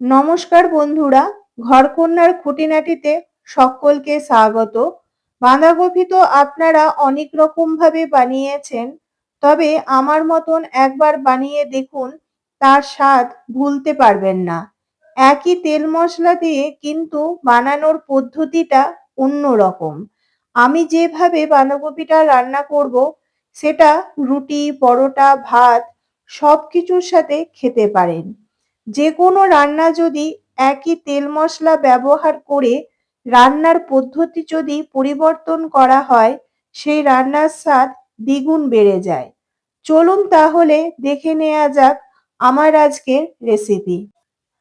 নমস্কার বন্ধুরা, ঘরকন্নার খুঁটিনাটিতে সকলকে স্বাগত। বাঁধাকপি তো আপনারা অনেক রকম ভাবে বানিয়েছেন, তবে আমার মতন একবার বানিয়ে দেখুন, তার স্বাদ ভুলতে পারবেন না। একই তেল মশলা দিয়ে কিন্তু বানানোর পদ্ধতিটা অন্যরকম। আমি যেভাবে বাঁধাকপিটা রান্না করব, সেটা রুটি, পরোটা, ভাত সবকিছুর সাথে খেতে পারেন। যেকোনো রান্না যদি একই তেল মশলা ব্যবহার করে রান্নার পদ্ধতি যদি পরিবর্তন করা হয়, সেই রান্নার স্বাদ দ্বিগুণ বেড়ে যায়। চলুন তাহলে দেখে নেওয়া যাক আমার আজকের রেসিপি।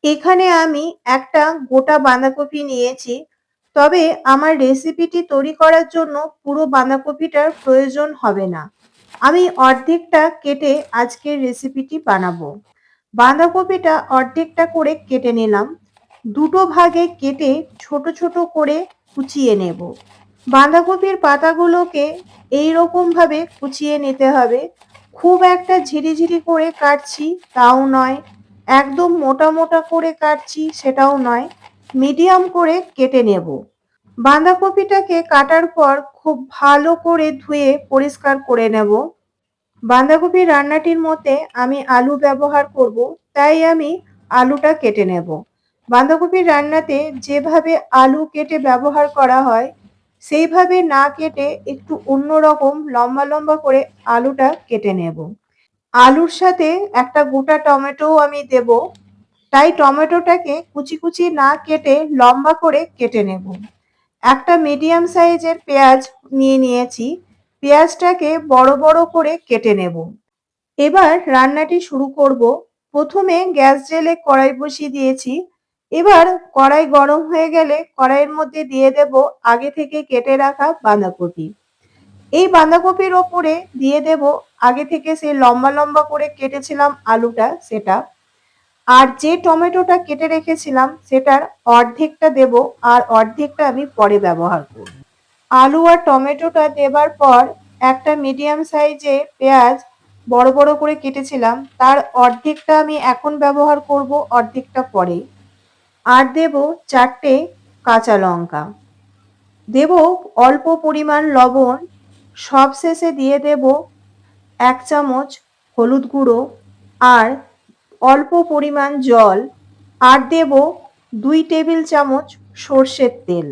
এখানে আমি একটা গোটা বাঁধাকপি নিয়েছি, তবে আমার রেসিপিটি তৈরি করার জন্য পুরো বাঁধাকপিটার প্রয়োজন হবে না। আমি অর্ধেকটা কেটে আজকের রেসিপিটি বানাবো। বাঁধাকপিটা অর্ধেকটা করে কেটে নিলাম। দুটো ভাগে কেটে ছোট ছোট করে কুচিয়ে নেব। বাঁধাকপির পাতাগুলোকে এইরকম ভাবে কুচিয়ে নিতে হবে। খুব একটা ঝিরিঝিরি করে কাটছি তাও নয়, একদম মোটা মোটা করে কাটছি সেটাও নয়, মিডিয়াম করে কেটে নেব। বাঁধাকপিটাকে কাটার পর খুব ভালো করে ধুয়ে পরিষ্কার করে নেব। বাঁধাকপি রান্নাটির মধ্যে আমি আলু ব্যবহার করব, তাই আমি আলুটা কেটে নেব। বাঁধাকপির রান্নাতে যেভাবে আলু কেটে ব্যবহার করা হয়, সেইভাবে না কেটে একটু অন্যরকম লম্বা লম্বা করে আলুটা কেটে নেব। আলুর সাথে একটা গোটা টমেটোও আমি দেব, তাই টমেটোটাকে কুচি কুচি না কেটে লম্বা করে কেটে নেব। একটা মিডিয়াম সাইজের পেঁয়াজ নিয়ে নিয়েছি, পেঁয়াজটাকে বড় বড় করে কেটে নেব। এবার রান্নাটি শুরু করব। প্রথমে গ্যাস জেলে কড়াই বসিয়ে দিয়েছি। এবার কড়াই গরম হয়ে গেলে কড়াইয়ের মধ্যে দিয়ে দেব আগে থেকে কেটে রাখা বাঁধাকপি। এই বাঁধাকপির ওপরে দিয়ে দেব আগে থেকে সেই লম্বা লম্বা করে কেটেছিলাম আলুটা, সেটা। আর যে টমেটোটা কেটে রেখেছিলাম সেটার অর্ধেকটা দেব, আর অর্ধেকটা আমি পরে ব্যবহার করব। আলু আর টমেটোটা দেবার পর একটা মিডিয়াম সাইজে পেঁয়াজ বড় বড় করে কেটেছিলাম, তার অর্ধেকটা আমি এখন ব্যবহার করব, অর্ধেকটা পরে। আর দেব 4টে কাঁচা লঙ্কা, দেব অল্প পরিমাণ লবণ, সবশেষে দিয়ে দেব 1 চামচ হলুদ গুঁড়ো আর অল্প পরিমাণ জল, আর দেব 2 টেবিল চামচ সর্ষের তেল।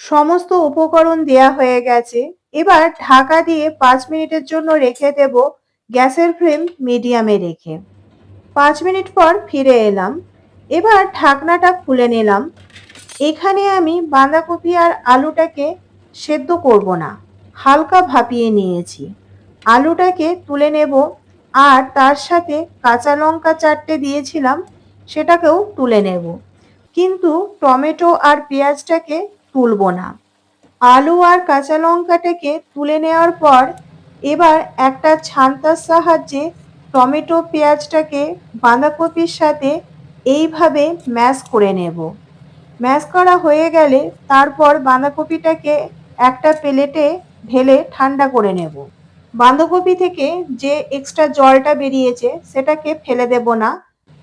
সমস্ত উপকরণ দেয়া হয়ে গেছে। এবার ঢাকা দিয়ে 5 মিনিটের জন্য রেখে দেব, গ্যাসের ফ্লেম মিডিয়ামে রেখে। 5 মিনিট পর ফিরে এলাম। এবার ঢাকনাটা খুলে নিলাম। এখানে আমি বাঁধাকপি আর আলুটাকে সেদ্ধ করব না, হালকা ভাপিয়ে নিয়েছি। আলুটাকে তুলে নেব, আর তার সাথে কাঁচা লঙ্কা 4টে দিয়েছিলাম, সেটাকেও তুলে নেব। কিন্তু টমেটো আর পেঁয়াজটাকে তুলব না। আলু আর কাঁচা লঙ্কাটাকে তুলে নেওয়ার পর এবার একটা ছান্তার সাহায্যে টমেটো পেঁয়াজটাকে বাঁধাকপির সাথে এইভাবে ম্যাশ করে নেব। ম্যাশ করা হয়ে গেলে তারপর বাঁধাকপিটাকে একটা প্লেটে ঢেলে ঠান্ডা করে নেব। বাঁধাকপি থেকে যে এক্সট্রা জলটা বেরিয়েছে সেটাকে ফেলে দেব না,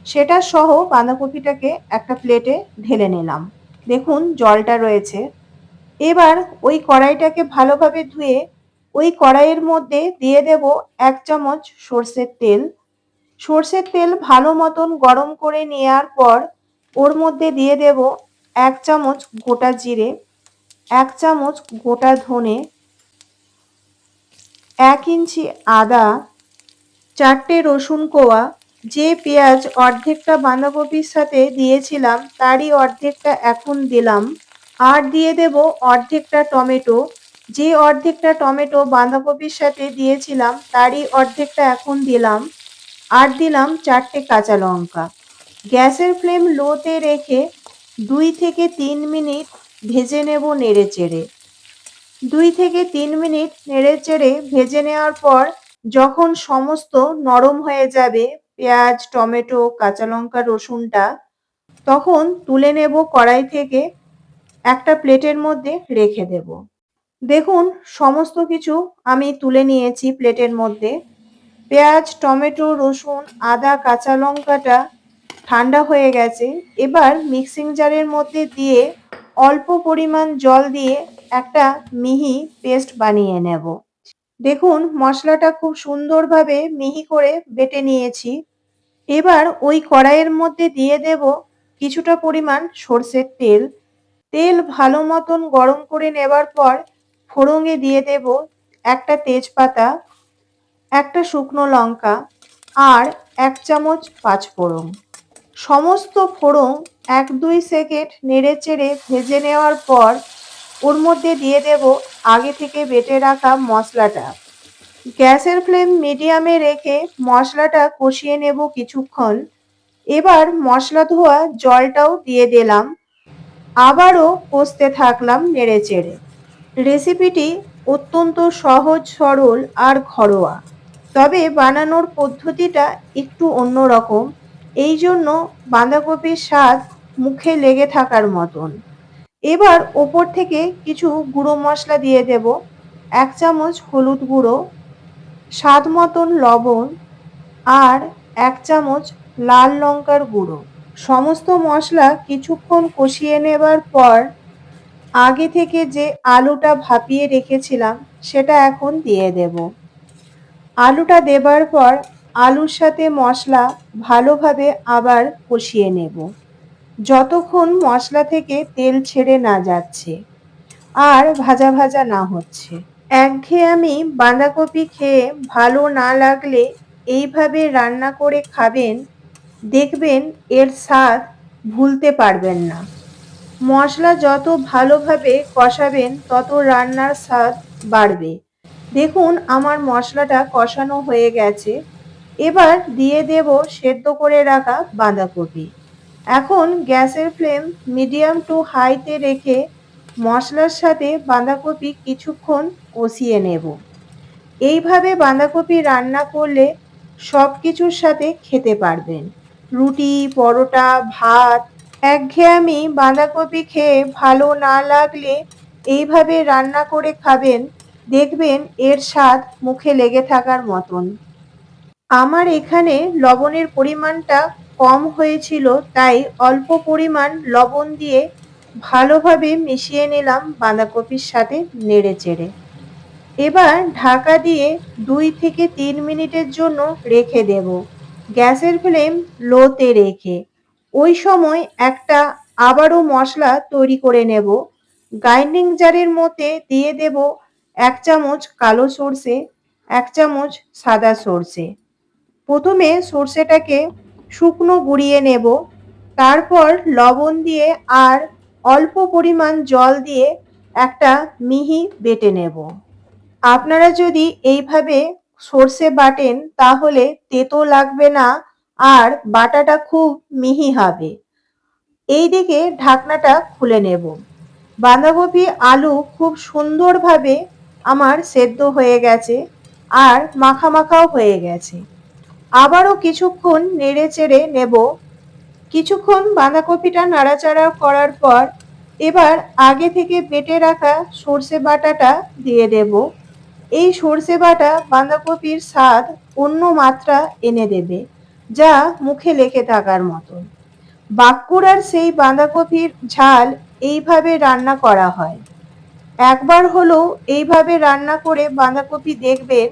সেটা সহ বাঁধাকপিটাকে একটা প্লেটে ঢেলে নিলাম। দেখুন জলটা রয়েছে। এবার ওই কড়াইটাকে ভালোভাবে ধুয়ে ওই কড়াইয়ের মধ্যে দিয়ে দেব 1 চামচ সর্ষের তেল। সর্ষের তেল ভালো মতন গরম করে নেওয়ার পর ওর মধ্যে দিয়ে দেব 1 চামচ গোটা জিরে, 1 চামচ গোটা ধনে, 1 ইঞ্চি আদা, 4টে রসুন কোয়া, যে পেঁয়াজ অর্ধেকটা বাঁধাকপির সাথে দিয়েছিলাম তারই অর্ধেকটা এখন দিলাম, আর দিয়ে দেব অর্ধেকটা টমেটো, যে অর্ধেকটা টমেটো বাঁধাকপির সাথে দিয়েছিলাম তারই অর্ধেকটা এখন দিলাম, আর দিলাম 4টে কাঁচা লঙ্কা। গ্যাসের ফ্লেম লোতে রেখে 2 থেকে 3 মিনিট ভেজে নেব নেড়েচেড়ে। 2 থেকে 3 মিনিট নেড়েচেড়ে ভেজে নেওয়ার পর যখন সমস্ত নরম হয়ে যাবে পেঁয়াজ, টমেটো, কাঁচা লঙ্কা, রসুনটা, তখন তুলে নেব কড়াই থেকে, একটা প্লেটের মধ্যে রেখে দেব। দেখুন সমস্ত কিছু আমি তুলে নিয়েছি প্লেটের মধ্যে। পেঁয়াজ, টমেটো, রসুন, আদা, কাঁচা লঙ্কাটা ঠান্ডা হয়ে গেছে। এবার মিক্সিং জারের মধ্যে দিয়ে অল্প পরিমাণ জল দিয়ে একটা মিহি পেস্ট বানিয়ে নেব। দেখুন মশলাটা খুব সুন্দরভাবে মিহি করে বেটে নিয়েছি। এবার ওই কড়াইয়ের মধ্যে দিয়ে দেব কিছুটা পরিমাণ সর্ষের তেল। তেল ভালো মতন গরম করে নেবার পর ফোড়নে দিয়ে দেব একটা তেজপাতা, একটা শুকনো লঙ্কা আর ১ চামচ পাঁচফোড়ন। সমস্ত ফোড়ন ১-২ সেকেন্ড নেড়েচেড়ে ভেজে নেওয়ার পর ওর মধ্যে দিয়ে দেব আগে থেকে বেটে রাখা মশলাটা। গ্যাসের ফ্লেম মিডিয়ামে রেখে মশলাটা কষিয়ে নেব কিছুক্ষণ। এবার মশলা ধোয়া জলটাও দিয়ে দিলাম। আবারও কষতে থাকলাম নেড়েচেড়ে। রেসিপিটি অত্যন্ত সহজ সরল আর ঘরোয়া, তবে বানানোর পদ্ধতিটা একটু অন্যরকম। এই জন্য বাঁধাকপির স্বাদ মুখে লেগে থাকার মতন। এবার ওপর থেকে কিছু গুঁড়ো মশলা দিয়ে দেব। ১ চামচ হলুদ গুঁড়ো, স্বাদ মতন লবণ আর ১ চামচ লাল লঙ্কার গুঁড়ো। সমস্ত মশলা কিছুক্ষণ কষিয়ে নেবার পর আগে থেকে যে আলুটা ভাপিয়ে রেখেছিলাম সেটা এখন দিয়ে দেব। আলুটা দেবার পর আলুর সাথে মশলা ভালোভাবে আবার কষিয়ে নেব, যতক্ষণ মশলা থেকে তেল ছেড়ে না যাচ্ছে আর ভাজা ভাজা না হচ্ছে। একঘেয়েমি বাঁধাকপি খেয়ে ভালো না লাগলে এইভাবে রান্না করে খাবেন, দেখবেন এর স্বাদ ভুলতে পারবেন না। মশলা যত ভালোভাবে কষাবেন তত রান্নার স্বাদ বাড়বে। দেখুন আমার মশলাটা কষানো হয়ে গেছে। এবার দিয়ে দেব সেদ্ধ করে রাখা বাঁধাকপি। এখন গ্যাসের ফ্লেম মিডিয়াম টু হাইতে রেখে মশলার সাথে বাঁধাকপি কিছুক্ষণ কষিয়ে নেব। এইভাবে বাঁধাকপি রান্না করলে সব কিছুর সাথে খেতে পারবেন। রুটি, পরোটা, ভাত। একঘেয়েমি বাঁধাকপি খেয়ে ভালো না লাগলে এইভাবে রান্না করে খাবেন, দেখবেন এর স্বাদ মুখে লেগে থাকার মতন। আমার এখানে লবণের পরিমাণটা কম হয়েছিল, তাই অল্প পরিমাণ লবণ দিয়ে ভালোভাবে মিশিয়ে নিলাম বাঁধাকপির সাথে নেড়েচেড়ে। এবার ঢাকা দিয়ে ২ থেকে ৩ মিনিটের জন্য রেখে দেব, গ্যাসের ফ্লেম লোতে রেখে। ওই সময় একটা আবারও মশলা তৈরি করে নেব। গ্রাইন্ডিং জারের মধ্যে দিয়ে দেব ১ চামচ কালো সর্ষে, ১ চামচ সাদা সর্ষে। প্রথমে সর্ষেটাকে শুকনো গুঁড়িয়ে নেব, তারপর লবণ দিয়ে আর অল্প পরিমাণ জল দিয়ে একটা মিহি বেটে নেব। আপনারা যদি এইভাবে সর্ষে বাটেন তাহলে তেতো লাগবে না আর বাটাটা খুব মিহি হবে। এইদিকে ঢাকনাটা খুলে নেব। বাঁধাকপি আলু খুব সুন্দরভাবে আমার সেদ্ধ হয়ে গেছে আর মাখা মাখাও হয়ে গেছে। আবারও কিছুক্ষণ নেড়ে চেড়ে নেব। কিছুক্ষণ বাঁধাকপিটা নাড়াচাড়া করার পর এবার আগে থেকে বেটে রাখা সর্ষে বাটাটা দিয়ে দেব। এই সর্ষে বাটা বাঁধাকপির স্বাদ অন্য মাত্রা এনে দেবে, যা মুখে লেগে থাকার মতন। বাঁকুড়ার সেই বাঁধাকপির ঝাল এইভাবে রান্না করা হয়। একবার হলেও এইভাবে রান্না করে বাঁধাকপি দেখবেন।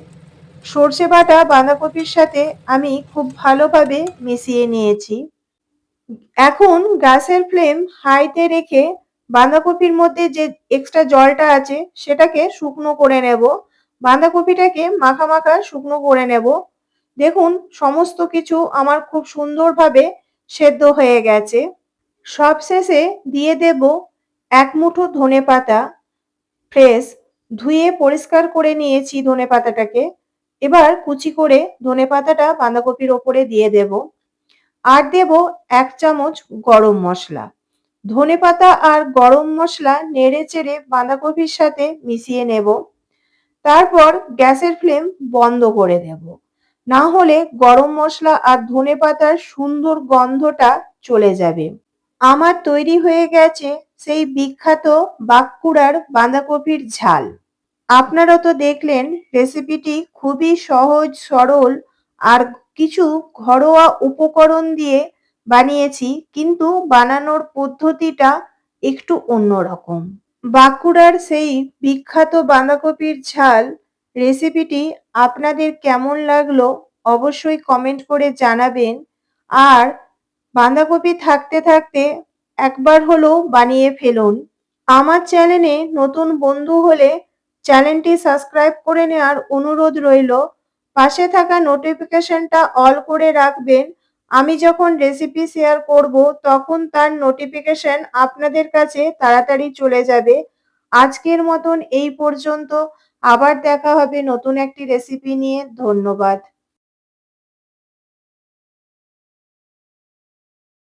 সর্ষে বাটা বাঁধাকপির সাথে আমি খুব ভালোভাবে মিশিয়ে নিয়েছি। এখন গ্যাসের ফ্লেম হাইতে রেখে বাঁধাকপির মধ্যে যে এক্সট্রা জলটা আছে সেটাকে শুকনো করে নেব। বাঁধাকপিটাকে মাখা মাখা শুকনো করে নেব। দেখুন সমস্ত কিছু আমার খুব সুন্দরভাবে সেদ্ধ হয়ে গেছে। সবশেষে দিয়ে দেব ১ মুঠো ধনেপাতা ফ্রেশ, ধুয়ে পরিষ্কার করে নিয়েছি ধনেপাতাটাকে। এবার কুচি করে ধনেপাতাটা বাঁধাকপির ওপরে দিয়ে দেব। আর দেব ১ চামচ গরম মশলা। ধনেপাতা আর গরম মশলা নেড়েচেড়ে বাঁধাকপির সাথে মিশিয়ে নেব। তারপর গ্যাসের ফ্লেম বন্ধ করে দেব, না হলে গরম মশলা আর ধনেপাতার সুন্দর গন্ধটা চলে যাবে। আমার তৈরি হয়ে গেছে সেই বিখ্যাত বাঁকুড়ার বাঁধাকপির ঝাল। আপনারা তো দেখলেন রেসিপিটি খুবই সহজ সরল আর কিছু ঘরোয়া উপকরণ দিয়ে বানিয়েছি, কিন্তু বানানোর পদ্ধতিটা একটু অন্যরকম। বাঁকুড়ার সেই বিখ্যাত বাঁধাকপির ঝাল রেসিপিটি আপনাদের কেমন লাগলো অবশ্যই কমেন্ট করে জানাবেন। আর বাঁধাকপি থাকতে থাকতে একবার হলেও বানিয়ে ফেলুন। আমার চ্যানেলে নতুন বন্ধু হলে চ্যানেলটি সাবস্ক্রাইব করে নেওয়ার অনুরোধ রইল। পাশে থাকা নোটিফিকেশনটা অল করে রাখবেন। আমি যখন রেসিপি শেয়ার করব তখন তার নোটিফিকেশন আপনাদের কাছে তাড়াতাড়ি চলে যাবে। আজকের মতন এই পর্যন্ত। আবার দেখা হবে নতুন একটি রেসিপি নিয়ে। ধন্যবাদ।